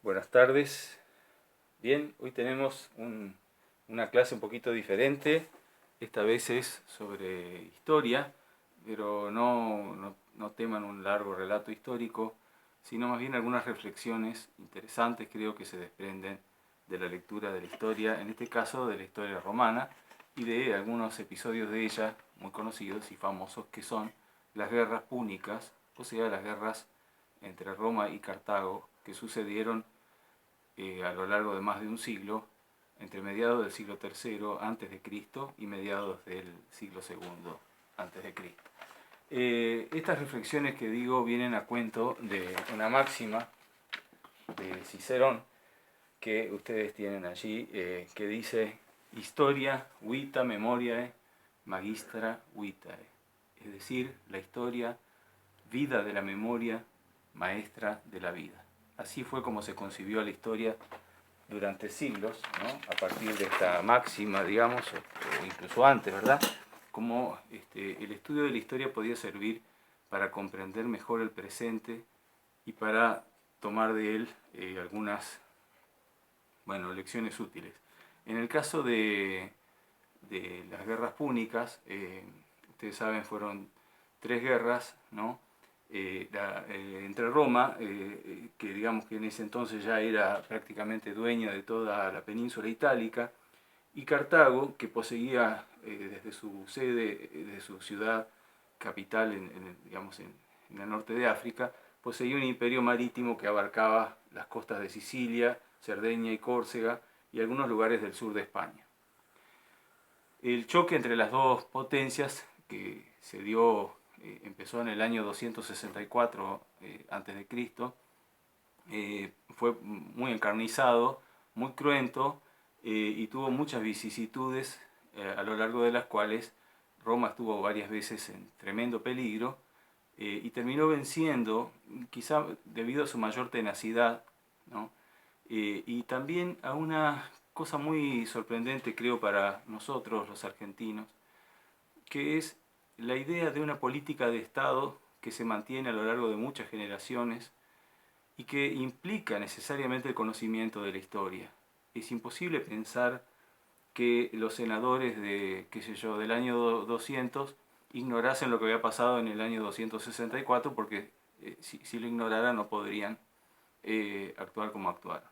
Buenas tardes. Bien, hoy tenemos una clase un poquito diferente. Esta vez es sobre historia, pero no teman un largo relato histórico, sino más bien algunas reflexiones interesantes creo que se desprenden de la lectura de la historia, en este caso de la historia romana, y de algunos episodios de ella muy conocidos y famosos que son las guerras púnicas, o sea, las guerras entre Roma y Cartago que sucedieron a lo largo de más de un siglo, entre mediados del siglo III antes de Cristo y mediados del siglo II antes de Cristo. Estas reflexiones que digo vienen a cuento de una máxima de Cicerón que ustedes tienen allí, que dice: Historia vita memoriae magistra vitae, es decir, la historia, vida de la memoria, maestra de la vida. Así fue como se concibió la historia durante siglos, ¿no? A partir de esta máxima, digamos, o incluso antes, ¿verdad? Como el estudio de la historia podía servir para comprender mejor el presente y para tomar de él algunas, lecciones útiles. En el caso de las guerras púnicas, ustedes saben, fueron tres guerras, ¿no? Entre Roma, que digamos que en ese entonces ya era prácticamente dueña de toda la península itálica, y Cartago, que poseía desde su sede, desde su ciudad capital en el norte de África, poseía un imperio marítimo que abarcaba las costas de Sicilia, Cerdeña y Córcega y algunos lugares del sur de España. El choque entre las dos potencias que se dio empezó en el año 264 a.C., fue muy encarnizado, muy cruento y tuvo muchas vicisitudes a lo largo de las cuales Roma estuvo varias veces en tremendo peligro y terminó venciendo, quizá debido a su mayor tenacidad, ¿no? Y también a una cosa muy sorprendente, creo, para nosotros los argentinos, que es la idea de una política de Estado que se mantiene a lo largo de muchas generaciones y que implica necesariamente el conocimiento de la historia. Es imposible pensar que los senadores de, qué sé yo, del año 200 ignorasen lo que había pasado en el año 264 porque si lo ignoraran no podrían actuar como actuaron.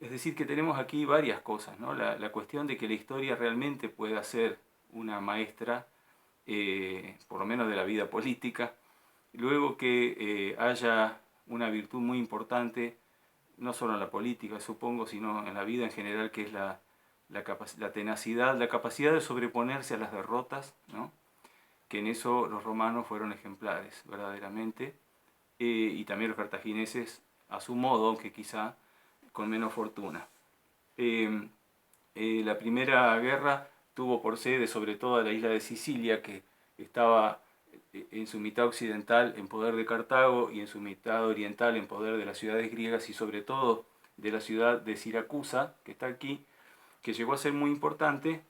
Es decir, que tenemos aquí varias cosas, ¿no? La cuestión de que la historia realmente pueda ser una maestra, por lo menos de la vida política, luego que haya una virtud muy importante, no solo en la política, supongo, sino en la vida en general, que es la tenacidad, la capacidad de sobreponerse a las derrotas, ¿no? Que en eso los romanos fueron ejemplares, verdaderamente, y también los cartagineses a su modo, aunque quizá con menos fortuna. La primera guerra tuvo por sede sobre todo a la isla de Sicilia, que estaba en su mitad occidental en poder de Cartago y en su mitad oriental en poder de las ciudades griegas y sobre todo de la ciudad de Siracusa, que está aquí, que llegó a ser muy importante.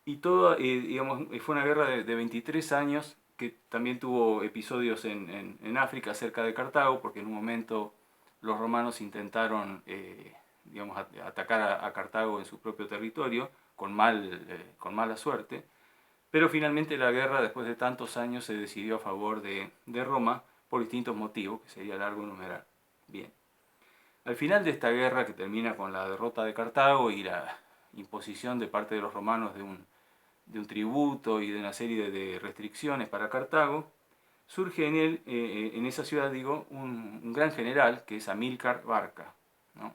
Y todo, fue una guerra de 23 años que también tuvo episodios en África cerca de Cartago, porque en un momento los romanos intentaron atacar a Cartago en su propio territorio con mala suerte, pero finalmente la guerra después de tantos años se decidió a favor de Roma por distintos motivos, que sería largo enumerar. Bien. Al final de esta guerra, que termina con la derrota de Cartago y la imposición de parte de los romanos de un tributo y de una serie de restricciones para Cartago, surge en esa ciudad, un gran general que es Amílcar Barca, ¿no?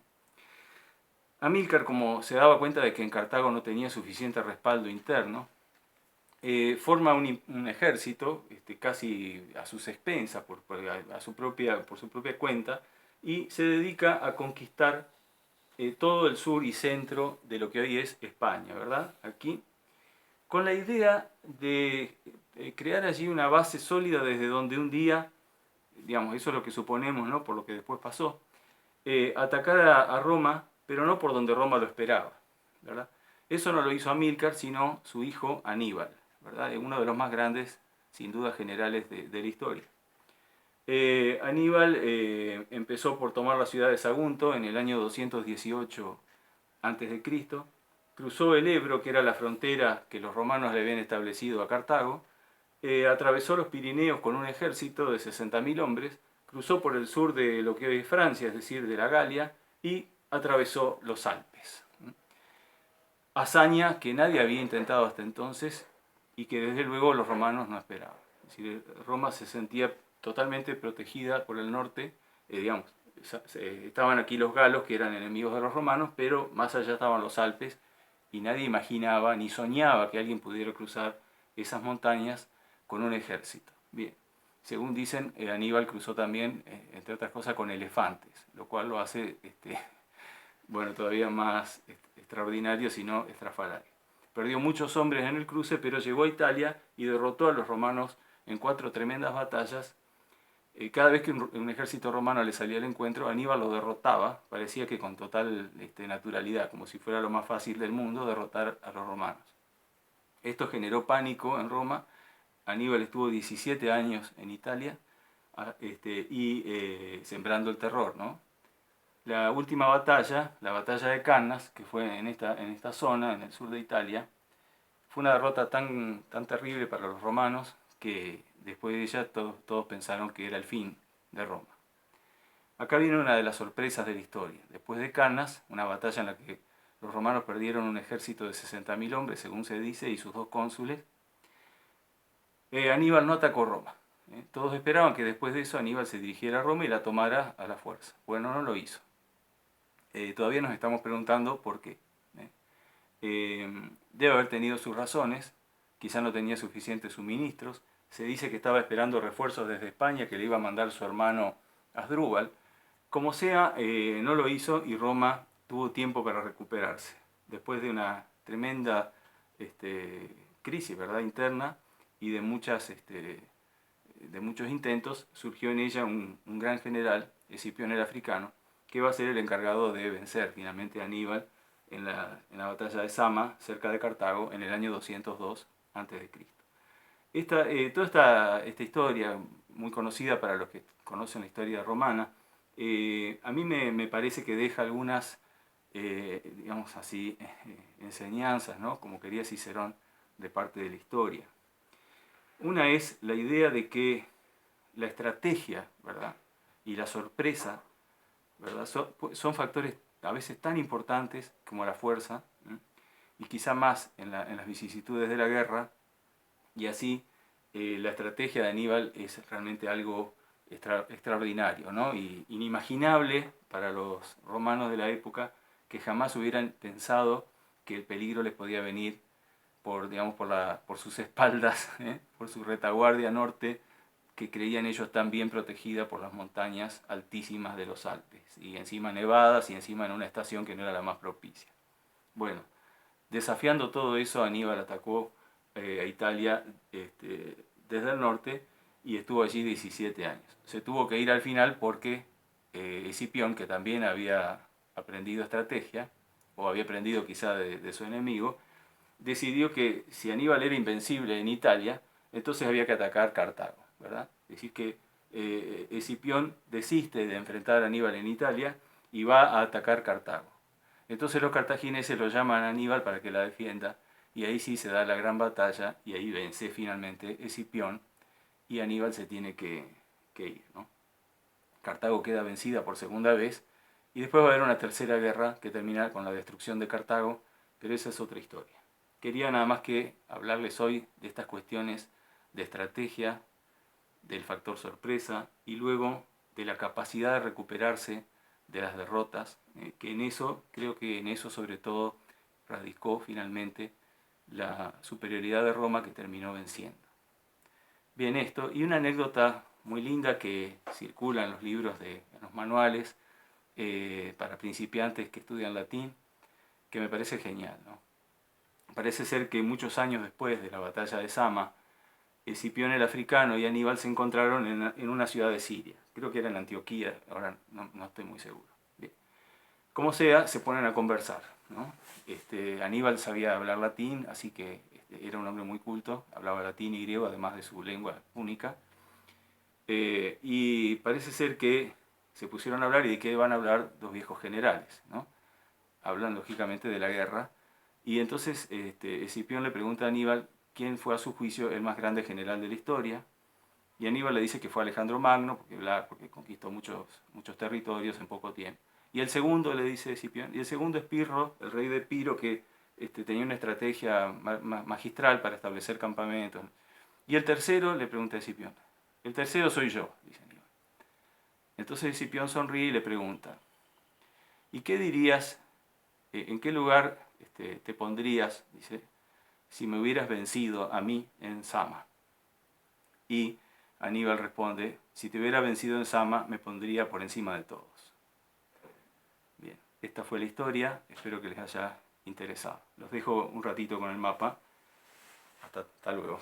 Amílcar, como se daba cuenta de que en Cartago no tenía suficiente respaldo interno, forma un ejército casi a sus expensas, por su propia cuenta, y se dedica a conquistar todo el sur y centro de lo que hoy es España, ¿verdad? Aquí, con la idea de crear allí una base sólida desde donde un día, digamos, eso es lo que suponemos, ¿no? Por lo que después pasó, atacar a Roma, pero no por donde Roma lo esperaba, ¿verdad? Eso no lo hizo Amílcar, sino su hijo Aníbal, ¿verdad? Uno de los más grandes, sin duda, generales de la historia. Aníbal empezó por tomar la ciudad de Sagunto en el año 218 a.C., cruzó el Ebro, que era la frontera que los romanos le habían establecido a Cartago, atravesó los Pirineos con un ejército de 60.000 hombres, cruzó por el sur de lo que hoy es Francia, es decir, de la Galia, y atravesó los Alpes. Hazaña que nadie había intentado hasta entonces y que desde luego los romanos no esperaban. Es decir, Roma se sentía totalmente protegida por el norte, digamos, estaban aquí los galos que eran enemigos de los romanos, pero más allá estaban los Alpes y nadie imaginaba ni soñaba que alguien pudiera cruzar esas montañas con un ejército. Bien, según dicen, Aníbal cruzó también, entre otras cosas, con elefantes, lo cual lo hace bueno, todavía más extraordinario, sino estrafalario. Perdió muchos hombres en el cruce, pero llegó a Italia y derrotó a los romanos en 4 tremendas batallas. Cada vez que un ejército romano le salía al encuentro, Aníbal lo derrotaba, parecía que con total naturalidad, como si fuera lo más fácil del mundo derrotar a los romanos. Esto generó pánico en Roma. Aníbal estuvo 17 años en Italia y sembrando el terror, ¿no? La última batalla, la batalla de Cannas, que fue en esta zona, en el sur de Italia, fue una derrota tan terrible para los romanos que después de ella todos pensaron que era el fin de Roma. Acá viene una de las sorpresas de la historia. Después de Cannas, una batalla en la que los romanos perdieron un ejército de 60.000 hombres, según se dice, y sus 2 cónsules, Aníbal no atacó Roma. Todos esperaban que después de eso Aníbal se dirigiera a Roma y la tomara a la fuerza. Bueno, no lo hizo. Todavía nos estamos preguntando por qué. Debe haber tenido sus razones, quizá no tenía suficientes suministros, se dice que estaba esperando refuerzos desde España que le iba a mandar su hermano Asdrúbal. Como sea, no lo hizo y Roma tuvo tiempo para recuperarse. Después de una tremenda crisis, ¿verdad?, interna y de muchos intentos, surgió en ella un gran general, Escipión el Africano, que va a ser el encargado de vencer finalmente a Aníbal en la batalla de Zama, cerca de Cartago, en el año 202 a.C. Toda esta historia, muy conocida para los que conocen la historia romana, a mí me parece que deja algunas, digamos así, enseñanzas, ¿no?, como quería Cicerón, de parte de la historia. Una es la idea de que la estrategia, ¿verdad?, y la sorpresa, ¿verdad?, son factores a veces tan importantes como la fuerza, y quizá más en las vicisitudes de la guerra, y así la estrategia de Aníbal es realmente algo extraordinario, ¿no?, y inimaginable para los romanos de la época, que jamás hubieran pensado que el peligro les podía venir digamos, por sus espaldas, por su retaguardia norte, que creían ellos tan bien protegida por las montañas altísimas de los Alpes, y encima nevadas, y encima en una estación que no era la más propicia. Bueno, desafiando todo eso, Aníbal atacó a Italia desde el norte y estuvo allí 17 años. Se tuvo que ir al final porque Escipión, que también había aprendido estrategia, o había aprendido quizá de su enemigo, decidió que si Aníbal era invencible en Italia, entonces había que atacar Cartago, ¿verdad? Es decir, que Escipión desiste de enfrentar a Aníbal en Italia y va a atacar Cartago. Entonces los cartagineses lo llaman a Aníbal para que la defienda, y ahí sí se da la gran batalla, y ahí vence finalmente Escipión, y Aníbal se tiene que ir, ¿no? Cartago queda vencida por segunda vez, y después va a haber una tercera guerra que termina con la destrucción de Cartago, pero esa es otra historia. Quería nada más que hablarles hoy de estas cuestiones de estrategia, del factor sorpresa y luego de la capacidad de recuperarse de las derrotas, que en eso, creo que en eso sobre todo radicó finalmente la superioridad de Roma, que terminó venciendo. Bien, esto, y una anécdota muy linda que circula en los libros, en los manuales para principiantes que estudian latín, que me parece genial, ¿no? Parece ser que muchos años después de la batalla de Zama, Escipión el Africano y Aníbal se encontraron en una ciudad de Siria. Creo que era en Antioquía, ahora no estoy muy seguro. Bien. Como sea, se ponen a conversar, ¿no? Aníbal sabía hablar latín, así que era un hombre muy culto, hablaba latín y griego, además de su lengua única. Y parece ser que se pusieron a hablar y de qué van a hablar dos viejos generales, ¿no? Hablan lógicamente de la guerra. Y entonces Escipión le pregunta a Aníbal quién fue a su juicio el más grande general de la historia. Y Aníbal le dice que fue Alejandro Magno, porque conquistó muchos territorios en poco tiempo. Y el segundo, le dice Escipión, y el segundo es Pirro, el rey de Piro, que tenía una estrategia magistral para establecer campamentos. Y el tercero, le pregunta a Escipión, el tercero soy yo, dice Aníbal. Entonces Escipión sonríe y le pregunta, ¿y qué dirías, en qué lugar te pondrías, dice, si me hubieras vencido a mí en Sama? Y Aníbal responde, si te hubiera vencido en Sama, me pondría por encima de todos. Bien, esta fue la historia, espero que les haya interesado. Los dejo un ratito con el mapa. Hasta luego.